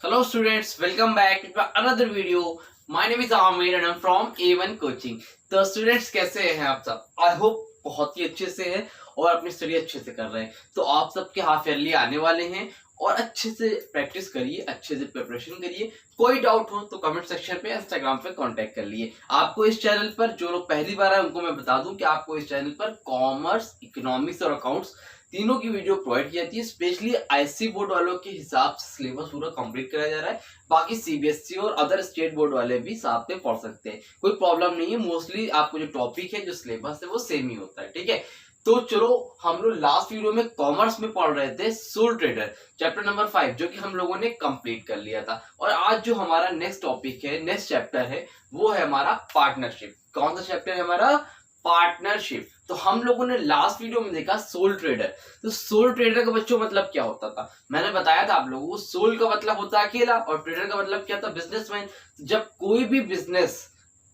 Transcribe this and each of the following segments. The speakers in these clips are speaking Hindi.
Hello students, welcome back to another video. My name is Amir and I'm from A1 Coaching. तो students कैसे हैं आप सब? I hope बहुत ही अच्छे से हैं और अपनी स्टडी अच्छे से कर रहे हैं. तो आप सबके हाफ ईयरली आने वाले हैं और अच्छे से प्रैक्टिस करिए, अच्छे से प्रिपरेशन करिए. कोई डाउट हो तो कमेंट सेक्शन पे, इंस्टाग्राम पे कांटेक्ट कर लिए. आपको इस चैनल पर जो लोग पहली बार आए उनको मैं बता दूं कि आपको इस चैनल पर कॉमर्स, इकोनॉमिक्स और अकाउंट्स तीनों की वीडियो प्रोवाइड की जाती है. स्पेशली आईसी बोर्ड वालों के हिसाब से सिलेबस पूरा कंप्लीट कराया जा रहा है. बाकी सीबीएसई और अदर स्टेट बोर्ड वाले भी साथ में पढ़ सकते हैं, कोई प्रॉब्लम नहीं है. मोस्टली आपको जो टॉपिक है, जो सिलेबस है वो सेम ही होता है. ठीक है, तो चलो हम लोग लास्ट वीडियो में कॉमर्स में पढ़ रहे थे सोल ट्रेडर चैप्टर नंबर 5 जो कि हम लोगों ने कंप्लीट कर लिया था. और आज जो हमारा नेक्स्ट टॉपिक है, नेक्स्ट चैप्टर है, वो है हमारा पार्टनरशिप. कौन सा चैप्टर है हमारा? पार्टनरशिप. तो हम लोगों ने लास्ट वीडियो में देखा सोल ट्रेडर. तो सोल ट्रेडर का बच्चों मतलब क्या होता था? मैंने बताया था आप लोगों को. सोल का मतलब होता है अकेला और ट्रेडर का मतलब क्या था? बिजनेसमैन. जब कोई भी बिजनेस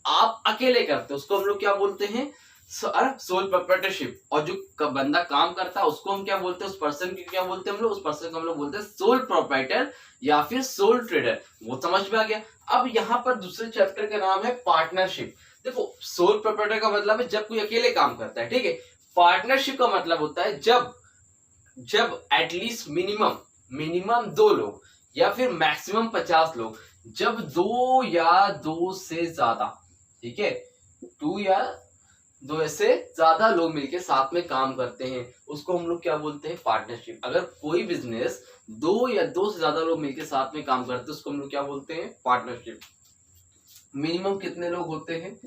आप अकेले करते हो उसको हम लोग क्या बोलते हैं? Sole proprietorship. और जो बंदा काम करता है उसको हम क्या बोलते हैं? उस पर्सन की क्या बोलते हैं हम लोग? उस पर्सन को हम लोग बोलते हैं सोल प्रोप्राइटर या फिर सोल ट्रेडर. वो समझ में आ गया. अब यहाँ पर दूसरे चैप्टर का नाम है पार्टनरशिप. देखो, सोल प्रोप्राइटर का मतलब है जब कोई अकेले काम करता है. ठीक है. पार्टनरशिप का मतलब होता है जब एटलीस्ट मिनिमम 2 लोग या फिर मैक्सिमम 50 लोग, जब 2 या 2 से ज्यादा, ठीक है, 2 या 2 से ज्यादा लोग मिलकर साथ में काम करते हैं उसको हम लोग क्या बोलते हैं? पार्टनरशिप. अगर कोई बिजनेस 2 या 2 से ज्यादा लोग मिलकर साथ में काम करते हैं उसको हम लोग क्या बोलते हैं? पार्टनरशिप. मिनिमम कितने लोग होते हैं?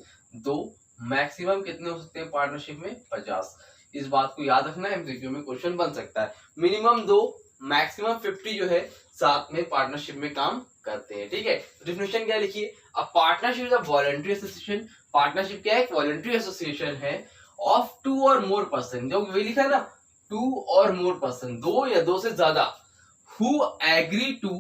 2. मैक्सिमम कितने हो सकते हैं पार्टनरशिप में? 50. इस बात को याद रखना, एमसीक्यू में क्वेश्चन बन सकता है. मिनिमम 2, मैक्सिमम 50 जो है साथ में पार्टनरशिप में काम करते हैं. ठीक है. डेफिनेशन क्या लिखिए? A partnership is a voluntary association. Partnership क्या है? एक वॉलंटरी एसोसिएशन है ऑफ 2 और मोर पर्सन. जो वही लिखा है ना, 2 और मोर पर्सन, 2 या 2 से ज्यादा, who agree to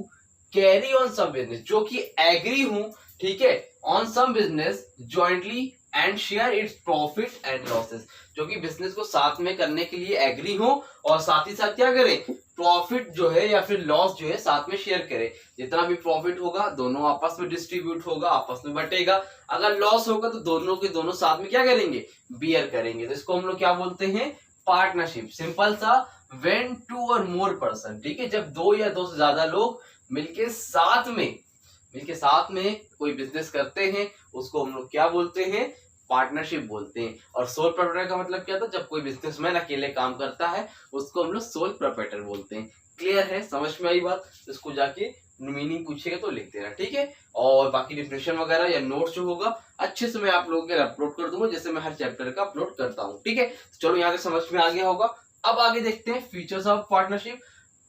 carry on some business, जो कि एग्री हूं, ठीक है, on some business jointly and share it's profit and losses. जो कि बिजनेस को साथ में करने के लिए एग्री हो और साथ ही साथ क्या करें? प्रॉफिट जो है या फिर लॉस जो है साथ में शेयर करें. जितना भी प्रॉफिट होगा दोनों आपस में डिस्ट्रीब्यूट होगा, आपस में बटेगा. अगर लॉस होगा तो दोनों के दोनों साथ में क्या करेंगे? बियर करेंगे. तो इसको हम लोग क्या बोलते हैं? पार्टनरशिप. सिंपल सा, व्हेन 2 और मोर पर्सन, ठीक है, जब 2 या 2 से ज्यादा लोग मिलके साथ में कोई बिजनेस करते हैं उसको हम लोग क्या बोलते हैं? पार्टनरशिप बोलते हैं. और सोल प्रोप्राइटर का मतलब क्या था? जब कोई बिजनेसमैन अकेले काम करता है उसको हम लोग सोल प्रोप्राइटर बोलते हैं. क्लियर है? समझ में आई बात? इसको जाके मीनिंग पूछेगा तो लिख देना. ठीक है. और बाकी डिफिनेशन वगैरह या नोट्स जो होगा अच्छे से मैं आप लोगों के लिए अपलोड कर दूंगा, जैसे मैं हर चैप्टर का अपलोड करता हूँ. ठीक है. चलो यहाँ से समझ में आ गया होगा. अब आगे देखते हैं फीचर्स ऑफ पार्टनरशिप.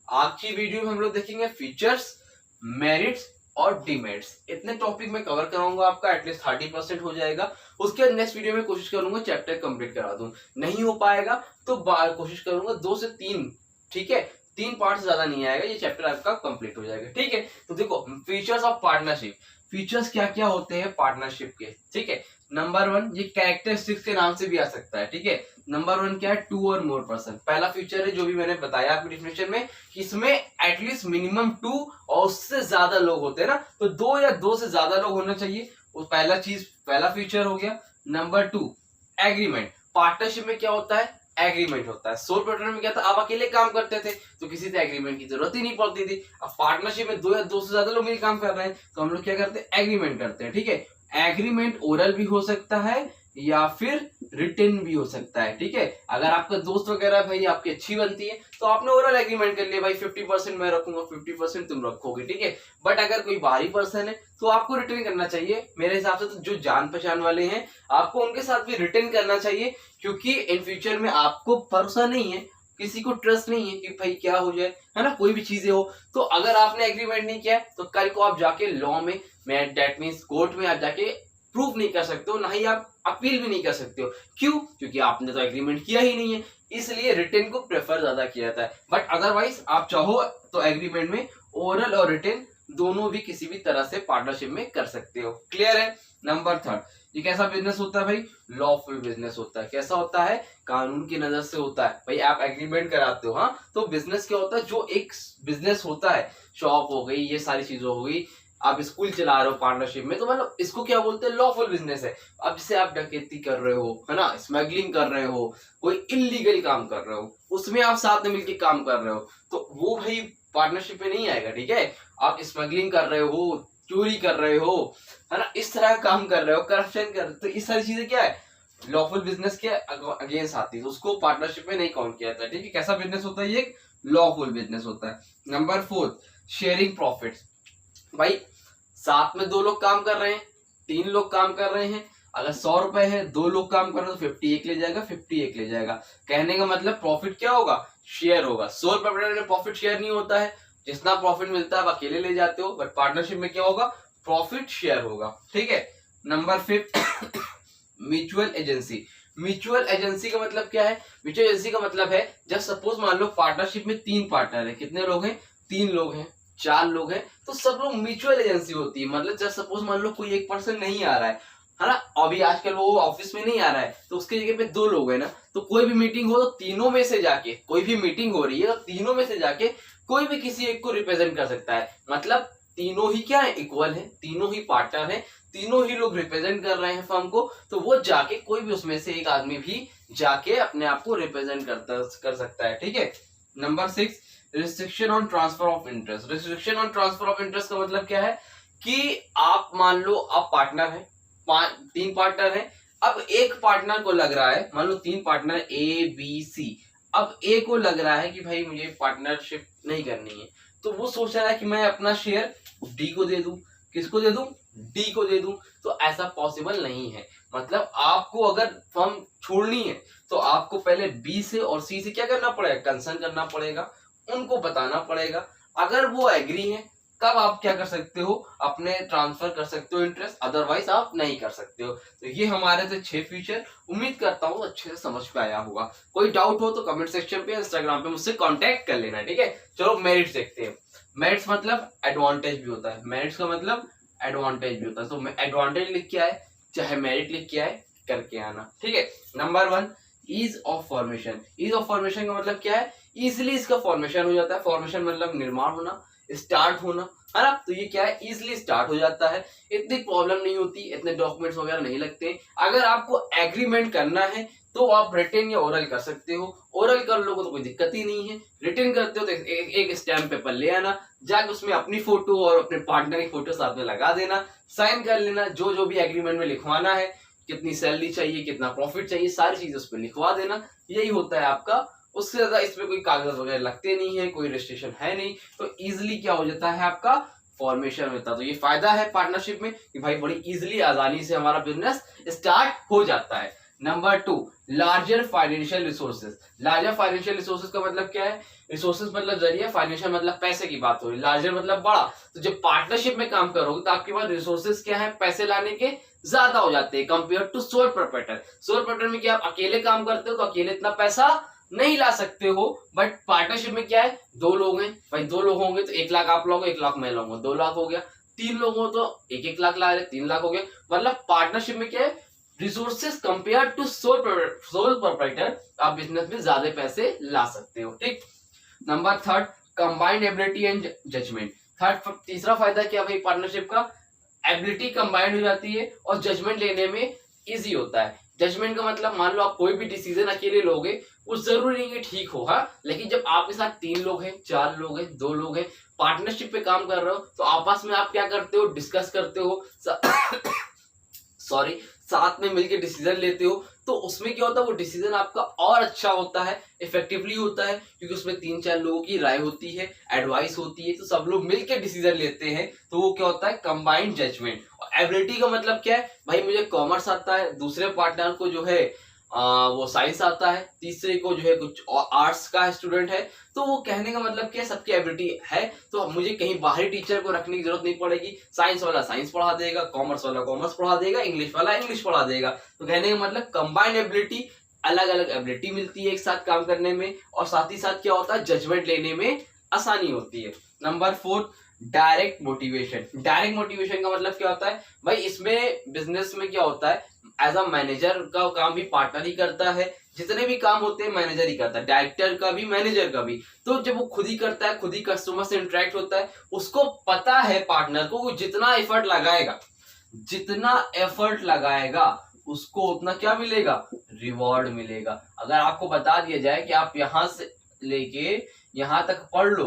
आज की वीडियो में हम लोग देखेंगे फीचर्स, मेरिट्स और डिमेरिट्स. इतने टॉपिक में कवर कराऊंगा, आपका एटलीस्ट 30% हो जाएगा. उसके नेक्स्ट वीडियो में कोशिश करूंगा चैप्टर कंप्लीट करा दूं. नहीं हो पाएगा तो कोशिश करूंगा 2 से 3, ठीक है, 3 पार्ट से ज्यादा नहीं आएगा, ये चैप्टर आपका कंप्लीट हो जाएगा. ठीक है. तो देखो, फीचर्स ऑफ पार्टनरशिप. फीचर्स क्या क्या होते हैं पार्टनरशिप के? ठीक है. नंबर 1, ये कैरेक्टरिस्टिक्स के नाम से भी आ सकता है. ठीक है. नंबर 1 क्या है? 2 और मोर पर्सन. पहला फीचर है जो भी मैंने बताया आपकी डिफिनेशन में कि इसमें एटलीस्ट मिनिमम 2 और उससे ज्यादा लोग होते हैं ना, तो 2 या 2 से ज्यादा लोग होना चाहिए. वो पहला फीचर हो गया. Number 2, agreement. पार्टनरशिप में क्या होता है? एग्रीमेंट होता है. सोल प्रोप्राइटर में क्या था? आप अकेले काम करते थे तो किसी से एग्रीमेंट की जरूरत ही नहीं पड़ती थी. अब पार्टनरशिप में 2 या 2 से ज्यादा लोग मिलकर काम कर रहे हैं तो हम लोग क्या करते हैं? एग्रीमेंट करते हैं. ठीक है. एग्रीमेंट ओरल भी हो सकता है या फिर रिटन भी हो सकता है. ठीक है. अगर आपका दोस्त वगैरह भाई आपकी अच्छी बनती है तो आपने ओरल एग्रीमेंट कर लिया, भाई 50% मैं रखूंगा, 50% तुम रखोगे. ठीक है. बट अगर कोई बाहरी पर्सन है तो आपको रिटर्न करना चाहिए. मेरे हिसाब से तो जो जान पहचान वाले हैं आपको उनके साथ भी रिटर्न करना चाहिए, क्योंकि इन फ्यूचर में आपको भरोसा नहीं है, किसी को ट्रस्ट नहीं है कि भाई क्या हो जाए, है ना, कोई भी चीजें हो. तो अगर आपने एग्रीमेंट नहीं किया तो कल को आप जाके लॉ में, दैट मींस कोर्ट में आप जाके प्रूफ नहीं कर सकते हो, ना ही आप अपील भी नहीं कर सकते हो. क्यों? क्योंकि आपने तो एग्रीमेंट किया ही नहीं है. इसलिए रिटन को प्रेफर ज्यादा किया जाता है. बट अदरवाइज आप चाहो तो एग्रीमेंट में ओरल और रिटन दोनों भी किसी भी तरह से पार्टनरशिप में कर सकते हो. क्लियर है? नंबर 3, ये कैसा बिजनेस होता है भाई? लॉफुल बिजनेस होता है। कैसा होता है? कानून की नजर से होता है भाई। आप एग्रीमेंट कराते हो, हाँ, तो बिजनेस क्या होता है? जो एक बिजनेस होता है, शॉप हो गई, ये सारी चीजों हो गई, आप स्कूल चला रहे हो पार्टनरशिप में, तो मतलब इसको क्या बोलते हैं? लॉफुल बिजनेस है। अब जैसे आप डकैती कर रहे हो, है ना, स्मगलिंग कर रहे हो, कोई इलीगल काम कर रहे हो, उसमें आप साथ में मिलकर काम कर रहे हो, तो वो भाई पार्टनरशिप में नहीं आएगा। ठीक है, आप स्मगलिंग कर रहे हो, चोरी कर रहे हो, है ना, इस तरह का काम कर रहे हो, करप्शन कर रहे हो, तो इस सारी चीजें क्या है? लॉफुल बिजनेस के अगेंस्ट आती है, तो उसको पार्टनरशिप में नहीं काउंट किया जाता है। ठीक है, कैसा बिजनेस होता है? ये एक लॉफुल बिजनेस होता है। Number 4, sharing profits. भाई साथ में 2 लोग काम कर रहे हैं, 3 लोग काम कर रहे हैं, अगर 100 रुपए है, 2 लोग काम कर रहे हैं तो 50 एक ले जाएगा, 50 एक ले जाएगा। कहने का मतलब प्रॉफिट क्या होगा? शेयर होगा। सोल प्रोप्राइटर में प्रॉफिट शेयर नहीं होता है, जितना प्रॉफिट मिलता है आप अकेले ले जाते हो, बट पार्टनरशिप में क्या होगा? प्रॉफिट शेयर होगा। ठीक है। Number 5, mutual agency. Mutual agency का मतलब क्या है? म्यूचुअल एजेंसी का मतलब है, जब सपोज मान लो पार्टनरशिप में 3 पार्टनर है, कितने लोग हैं? 3 लोग हैं, 4 लोग हैं, तो सब लोग म्यूचुअल एजेंसी होती है। मतलब जब सपोज मान लो कोई एक पर्सन नहीं आ रहा है ना, अभी आजकल वो ऑफिस में नहीं आ रहा है, तो उसके जगह पे 2 लोग हैं ना, तो कोई भी मीटिंग हो तो तीनों में से जाके, कोई भी मीटिंग हो रही है तो तीनों में से जाके कोई भी किसी एक को रिप्रेजेंट कर सकता है। मतलब तीनों ही क्या है? इक्वल है, तीनों ही पार्टनर है, तीनों ही लोग रिप्रेजेंट कर रहे हैं फर्म को, तो वो जाके कोई भी उसमें से एक आदमी भी जाके अपने आप को रिप्रेजेंट कर सकता है। ठीक है। Number 6, restriction on transfer of interest. Restriction on transfer of interest का मतलब क्या है कि आप मान लो आप पार्टनर है, 3 पार्टनर है, अब एक पार्टनर को लग रहा है, मान लो 3 पार्टनर ए बी सी, अब ए को लग रहा है कि भाई मुझे पार्टनरशिप नहीं करनी है, तो वो सोच रहा है कि मैं अपना शेयर डी को दे दूं। किसको दे दूं? डी को दे दूं। तो ऐसा पॉसिबल नहीं है। मतलब आपको अगर फर्म छोड़नी है तो आपको पहले बी से और सी से क्या करना पड़ेगा? कंसर्न करना पड़ेगा, उनको बताना पड़ेगा। अगर वो एग्री है तब आप क्या कर सकते हो? अपने ट्रांसफर कर सकते हो इंटरेस्ट, अदरवाइज आप नहीं कर सकते हो। तो ये हमारे थे 6 फीचर। उम्मीद करता हूँ अच्छे से समझ में आया होगा। कोई डाउट हो तो कमेंट सेक्शन पे, इंस्टाग्राम पे मुझसे कांटेक्ट कर लेना। ठीक है, चलो मेरिट्स देखते हैं। मेरिट्स मतलब एडवांटेज भी होता है, मेरिट्स का मतलब एडवांटेज भी होता है। तो एडवांटेज लिख के आए चाहे मेरिट लिख के आए, करके आना। ठीक है। Number 1, ease of formation. Ease of formation का मतलब क्या है? इजिली इसका फॉर्मेशन हो जाता है। फॉर्मेशन मतलब निर्माण होना, स्टार्ट होना, है ना। तो ये क्या है? इजिली स्टार्ट हो जाता है, इतनी प्रॉब्लम नहीं होती, इतने डॉक्यूमेंट्स वगैरह नहीं लगते। अगर आपको एग्रीमेंट करना है तो आप रिटन या ओरल कर सकते हो। ओरल कर लोगे तो कोई दिक्कत ही नहीं है। रिटन करते हो तो एक स्टैम्प पेपर ले आना, जाके उसमें अपनी फोटो और अपने पार्टनर की फोटो साथ में लगा देना, साइन कर लेना, जो जो भी एग्रीमेंट में लिखवाना है, कितनी सैलरी चाहिए, कितना प्रॉफिट चाहिए, सारी चीजें उस पर लिखवा देना। यही होता है आपका। उससे ज्यादा इसमें कोई कागज वगैरह लगते नहीं है, कोई रजिस्ट्रेशन है नहीं, तो इजिली क्या हो जाता है? आपका फॉर्मेशन होता है। तो ये फायदा है पार्टनरशिप में कि भाई बड़ी इजिली, आसानी से हमारा बिजनेस स्टार्ट हो जाता है। Number 2, larger financial resources. Larger financial resources का मतलब क्या है? रिसोर्सेज मतलब जरिए, फाइनेंशियल मतलब पैसे की बात हो रही, लार्जर मतलब बड़ा। तो जब पार्टनरशिप में काम करोगे तो आपके पास रिसोर्सेज क्या है? पैसे लाने के ज्यादा हो जाते हैं compare to sole proprietor. Sole proprietor में क्या आप अकेले काम करते हो तो अकेले इतना पैसा नहीं ला सकते हो, बट पार्टनरशिप में क्या है? 2 लोग हैं भाई, 2 लोग होंगे तो 1 लाख आप लोगे, 1 लाख मैं लाऊंगा, 2 लाख हो गया। 3 लोग हो तो 1-1 लाख ला रहे, 3 लाख हो गया। मतलब पार्टनरशिप में क्या है? Resources compare to sole proprietor आप बिजनेस में ज्यादा पैसे ला सकते हो। ठीक। Number 3, combined ability and judgement. तीसरा फायदा क्या भाई पार्टनरशिप का? एबिलिटी कंबाइंड हो जाती है और जजमेंट लेने में इजी होता है। जजमेंट का मतलब मान लो आप कोई भी डिसीजन अकेले लोगे, वो जरूरी नहीं कि ठीक हो, हाँ, लेकिन जब आपके साथ 3 लोग हैं, 4 लोग हैं, 2 लोग हैं, पार्टनरशिप पे काम कर रहे हो, तो आपस में आप क्या करते हो? डिस्कस करते हो सॉरी, साथ में मिलकर डिसीजन लेते हो, तो उसमें क्या होता है? वो डिसीजन आपका और अच्छा होता है, इफेक्टिवली होता है, क्योंकि उसमें 3-4 लोगों की राय होती है, एडवाइस होती है, तो सब लोग मिलकर डिसीजन लेते हैं, तो वो क्या होता है? Combined judgement. और एबिलिटी का मतलब क्या है? भाई मुझे कॉमर्स आता है, दूसरे पार्टनर को जो है वो साइंस आता है, तीसरे को जो है कुछ आर्ट्स का स्टूडेंट है, तो वो कहने का मतलब क्या है? सबकी एबिलिटी है, तो मुझे कहीं बाहरी टीचर को रखने की जरूरत नहीं पड़ेगी। साइंस वाला साइंस पढ़ा देगा, कॉमर्स वाला कॉमर्स पढ़ा देगा, इंग्लिश वाला इंग्लिश पढ़ा देगा। तो कहने का मतलब कंबाइंड एबिलिटी, अलग अलग एबिलिटी मिलती है एक साथ काम करने में, और साथ ही साथ क्या होता है? जजमेंट लेने में आसानी होती है। Number 4, direct motivation. Direct motivation का मतलब क्या होता है भाई, इसमें बिजनेस में क्या होता है, एज अ मैनेजर का काम भी पार्टनर ही करता है, जितने भी काम होते हैं मैनेजर ही करता है, डायरेक्टर का भी मैनेजर का भी। तो जब वो खुद ही करता है, खुद ही कस्टमर से इंटरेक्ट होता है, उसको पता है पार्टनर को वो जितना एफर्ट लगाएगा, जितना एफर्ट लगाएगा उसको उतना क्या मिलेगा, रिवॉर्ड मिलेगा। अगर आपको बता दिया जाए कि आप यहां से लेके यहां तक पढ़ लो,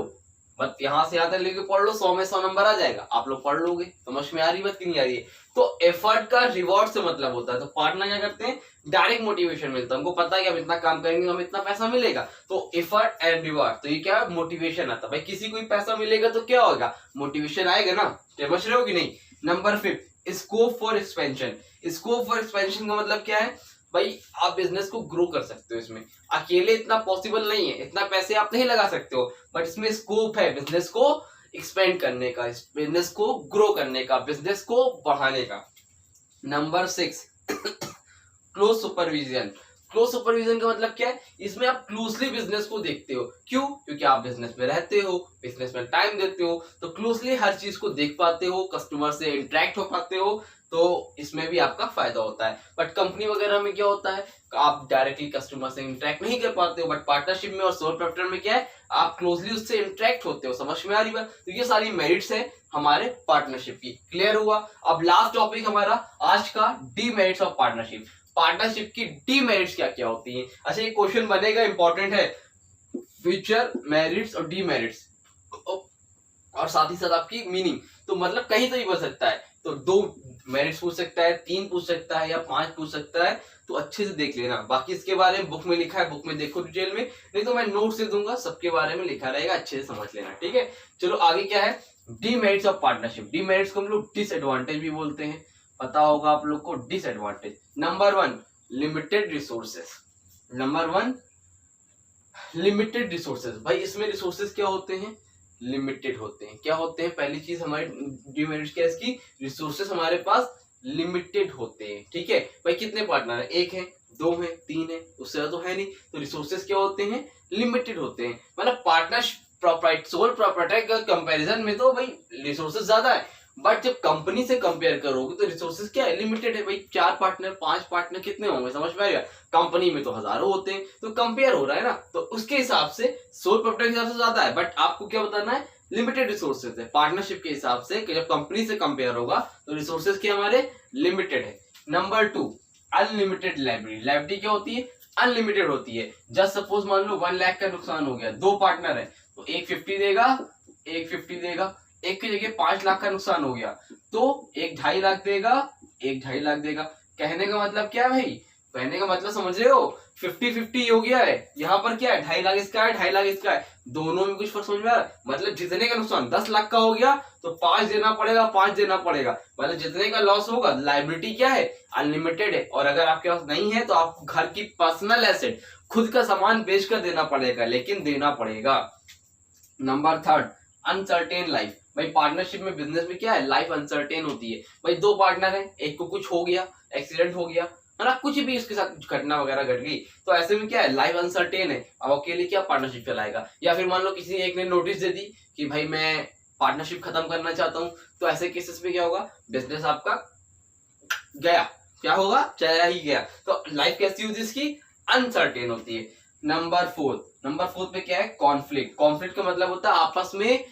बट यहाँ से यहाँ तक लेके पढ़ लो, 100 में 100 नंबर आ जाएगा, आप लोग पढ़ लोगे। समझ में आ रही बात कि नहीं आ रही है? तो एफर्ट का रिवॉर्ड से मतलब होता है। तो पार्टनर क्या करते हैं, डायरेक्ट मोटिवेशन मिलता है, उनको पता है कि हम इतना काम करेंगे हमें इतना पैसा मिलेगा, तो एफर्ट एंड रिवॉर्ड, तो ये क्या है, मोटिवेशन आता है। भाई किसी को भी पैसा मिलेगा तो क्या होगा, मोटिवेशन आएगा ना, समझ रहे हो कि नहीं। Number 5, scope for expansion. Scope for expansion का मतलब क्या है भाई, आप बिजनेस को ग्रो कर सकते हो। इसमें अकेले इतना पॉसिबल नहीं है, इतना पैसे आप नहीं लगा सकते हो, बट इसमें स्कोप है बिजनेस को एक्सपेंड करने का, बिजनेस को ग्रो करने का, बिजनेस को बढ़ाने का। Number 6, close supervision. Close supervision का मतलब क्या है, इसमें आप क्लोजली बिजनेस को देखते हो। क्यों? क्योंकि आप बिजनेस में रहते हो, बिजनेस में टाइम देते हो, तो क्लोजली हर चीज को देख पाते हो, कस्टमर से इंटरेक्ट हो पाते हो, तो इसमें भी आपका फायदा होता है। बट कंपनी वगैरह में क्या होता है, आप डायरेक्टली कस्टमर से इंटरेक्ट नहीं कर पाते हो, बट पार्टनरशिप में और सोल प्रोप्राइटर में क्या है, आप क्लोजली उससे इंटरेक्ट होते हो। समझ में आ रही बात? तो ये सारी मेरिट्स है हमारे पार्टनरशिप की। क्लियर हुआ? अब लास्ट टॉपिक हमारा आज का, डीमेरिट्स ऑफ पार्टनरशिप। पार्टनरशिप की डीमेरिट्स क्या क्या होती हैं। अच्छा, ये क्वेश्चन बनेगा, इंपॉर्टेंट है, फ्यूचर मेरिट्स और डीमेरिट्स, और साथ ही साथ आपकी मीनिंग। तो मतलब कहीं तो ही बन सकता है, तो 2 मेरिट्स पूछ सकता है, 3 पूछ सकता है, या 5 पूछ सकता है, तो अच्छे से देख लेना। बाकी इसके बारे में बुक में लिखा है, बुक में देखो डिटेल में, नहीं तो मैं नोट से दूंगा, सबके बारे में लिखा रहेगा, अच्छे से समझ लेना। ठीक है, चलो आगे क्या है, डीमेरिट्स ऑफ पार्टनरशिप। डीमेरिट्स को हम लोग डिसएडवांटेज भी बोलते हैं, पता होगा आप लोग को। Disadvantage number 1, limited resources. Number 1, limited resources. भाई इसमें रिसोर्सेज क्या होते हैं, लिमिटेड होते हैं। क्या होते हैं, पहली चीज हमारी डिमेरिट क्या है इसकी, रिसोर्सेज हमारे पास लिमिटेड होते हैं। ठीक है भाई, कितने पार्टनर है, 1 है, 2 है, 3 है, उससे ज्यादा तो है नहीं, तो रिसोर्सेज क्या होते हैं, लिमिटेड होते हैं। मतलब पार्टनर सोल प्रॉपर्टी का कंपैरिजन में तो भाई रिसोर्सेज ज्यादा है, बट जब कंपनी से कंपेयर करोगे तो रिसोर्सेज क्या है, लिमिटेड है। भाई 4 पार्टनर 5 पार्टनर कितने होंगे, समझ में आएगा। कंपनी में तो हजारों होते हैं, तो कंपेयर हो रहा है ना, तो उसके हिसाब से सोल प्रॉपर्टी के हिसाब से ज्यादा है, बट आपको क्या बताना है, लिमिटेड रिसोर्सेज है। पार्टनरशिप के हिसाब से जब कंपनी से कंपेयर होगा तो रिसोर्सेज के हमारे लिमिटेड है। Number 2, unlimited liability. लाइबिलिटी क्या होती है, अनलिमिटेड होती है। जस्ट सपोज मान लो 1 लाख का नुकसान हो गया, 2 पार्टनर है, तो एक 50 देगा, एक 50 देगा। एक की जगह 5 लाख का नुकसान हो गया तो एक 2.5 लाख देगा, एक 2.5 लाख देगा। कहने का मतलब क्या है भाई, कहने का मतलब समझ रहे हो, 50-50 हो गया है। यहाँ पर क्या है, 2.5 लाख इसका है, 2.5 लाख इसका है, दोनों में कुछ फर्क समझ में आ रहा है। मतलब जितने का नुकसान 10 लाख का हो गया तो 5 देना पड़ेगा, 5 देना पड़ेगा। मतलब जितने का लॉस होगा, लाइबिलिटी क्या है, अनलिमिटेड है। और अगर आपके पास नहीं है तो आपको घर की पर्सनल एसेट, खुद का सामान बेचकर देना पड़ेगा, लेकिन देना पड़ेगा। Number 3, uncertain life. भाई पार्टनरशिप में, बिजनेस में क्या है, लाइफ अनसर्टेन होती है। भाई 2 पार्टनर है, एक को कुछ हो गया, एक्सीडेंट हो गया है ना, कुछ भी उसके साथ घटना वगैरह घट गई, तो ऐसे में क्या है, लाइफ अनसर्टेन है। अब अकेले क्या पार्टनरशिप चलाएगा। या फिर मान लो किसी एक ने नोटिस दे दी कि भाई मैं पार्टनरशिप खत्म करना चाहता हूँ, तो ऐसे केसेस में क्या होगा, बिजनेस आपका गया, क्या होगा, चला ही गया। तो लाइफ कैसी होती है इसकी, अनसर्टेन होती है। नंबर 4 पे क्या है, कॉन्फ्लिक्ट। कॉन्फ्लिक्ट का मतलब होता है आपस में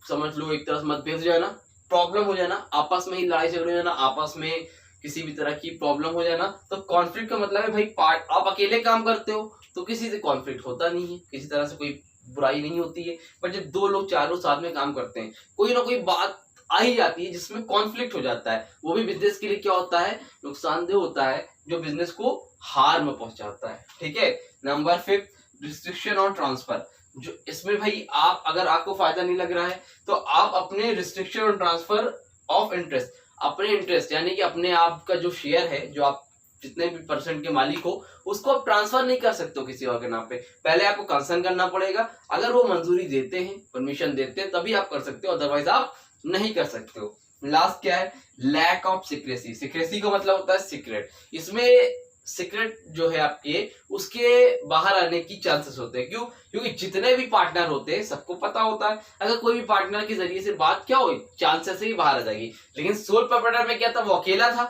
समझ लो एक तरह से मतभेद हो जाना, प्रॉब्लम हो जाना, आपस में ही लड़ाई झगड़े हो जाना, आपस में किसी भी तरह की प्रॉब्लम हो जाना। तो कॉन्फ्लिक्ट का मतलब है भाई आप अकेले काम करते हो तो किसी से कॉन्फ्लिक्ट होता नहीं है, किसी तरह से कोई बुराई नहीं होती है। पर जब 2 लोग 4 लोग साथ में काम करते हैं, कोई ना कोई बात आ ही जाती है जिसमें कॉन्फ्लिक्ट हो जाता है, वो भी बिजनेस के लिए क्या होता है, नुकसानदेह होता है, जो बिजनेस को हार में पहुंचाता है। ठीक है। नंबर 5, रिस्ट्रिक्शन और ट्रांसफर। जो इसमें भाई आप, अगर आपको फायदा नहीं लग रहा है तो आप अपने रिस्ट्रिक्शन और ट्रांसफर ऑफ इंटरेस्ट, अपने इंटरेस्ट यानी कि अपने आप का जो शेयर है, जो आप जितने भी % के मालिक हो, उसको आप ट्रांसफर नहीं कर सकते हो किसी और के नाम पे। पहले आपको कंसर्न करना पड़ेगा, अगर वो मंजूरी देते हैं, परमिशन देते हैं, तभी आप कर सकते हो, अदरवाइज आप नहीं कर सकते हो। लास्ट क्या है, लैक ऑफ सीक्रेसी। सीक्रेसी का मतलब होता है सीक्रेट। इसमें सीक्रेट जो है आपके उसके बाहर आने की चांसेस होते हैं। क्यों? क्योंकि जितने भी पार्टनर होते हैं सबको पता होता है अगर कोई भी पार्टनर के जरिए से बात क्या हुई चांसेस ही बाहर आ जाएगी। लेकिन सोल प्रॉपर्टर में क्या था, वो अकेला था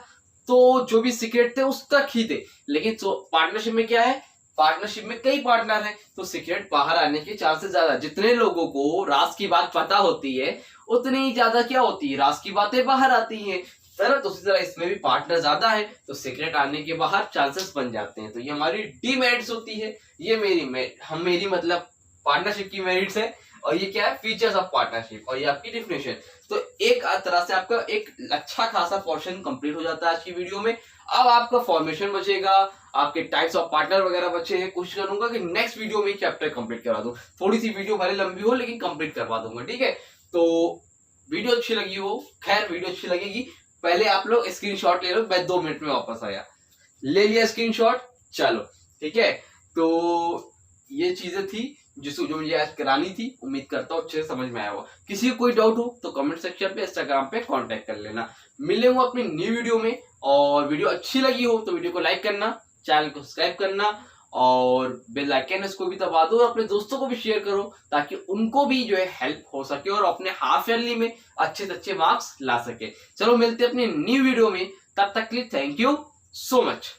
तो जो भी सीक्रेट थे उस तक ही थे। लेकिन पार्टनरशिप में क्या है, पार्टनरशिप में कई पार्टनर हैं तो सीक्रेट बाहर आने के चांसेस ज्यादा। जितने लोगों को राज की बात पता होती है उतनी ही ज्यादा क्या होती है, राज की बातें बाहर आती हैं। तो उसी तरह इसमें भी पार्टनर ज्यादा है तो सीक्रेट आने के बाहर चांसेस बन जाते हैं। तो ये हमारी डीमेरिट्स होती है, ये मेरी मतलब पार्टनरशिप की मेरिट्स है। और ये क्या है, फीचर्स ऑफ पार्टनरशिप, और ये आपकी डिफिनेशन। तो एक तरह से आपका एक अच्छा खासा पोर्शन कंप्लीट हो जाता है आज की वीडियो में। अब आपका फॉर्मेशन बचेगा, आपके टाइप्स ऑफ पार्टनर वगैरह बचे हैं। कोशिश करूंगा कि नेक्स्ट वीडियो में चैप्टर कंप्लीट करा दूं। थोड़ी सी वीडियो भले लंबी हो लेकिन कंप्लीट करवा दूंगा, ठीक है। तो वीडियो अच्छी लगी हो, खैर वीडियो अच्छी लगेगी, पहले आप लोग स्क्रीनशॉट ले लो। मैं 2 मिनट में वापस आया, ले लिया स्क्रीनशॉट, चलो ठीक है। तो ये चीजें थी जिसको जो मुझे आज करानी थी। उम्मीद करता हूँ अच्छे से समझ में आया होगा। किसी को कोई डाउट हो तो कमेंट सेक्शन पे इंस्टाग्राम पे कांटेक्ट कर लेना। मिलेंगे अपनी न्यू वीडियो में। और वीडियो अच्छी लगी हो तो वीडियो को लाइक करना, चैनल को सब्सक्राइब करना और बेल आइकन इसको भी दबा दो और अपने दोस्तों को भी शेयर करो ताकि उनको भी जो है हेल्प हो सके और अपने हाफ ईयरली में अच्छे से अच्छे मार्क्स ला सके। चलो मिलते हैं अपनी न्यू वीडियो में, तब तक के लिए थैंक यू सो मच।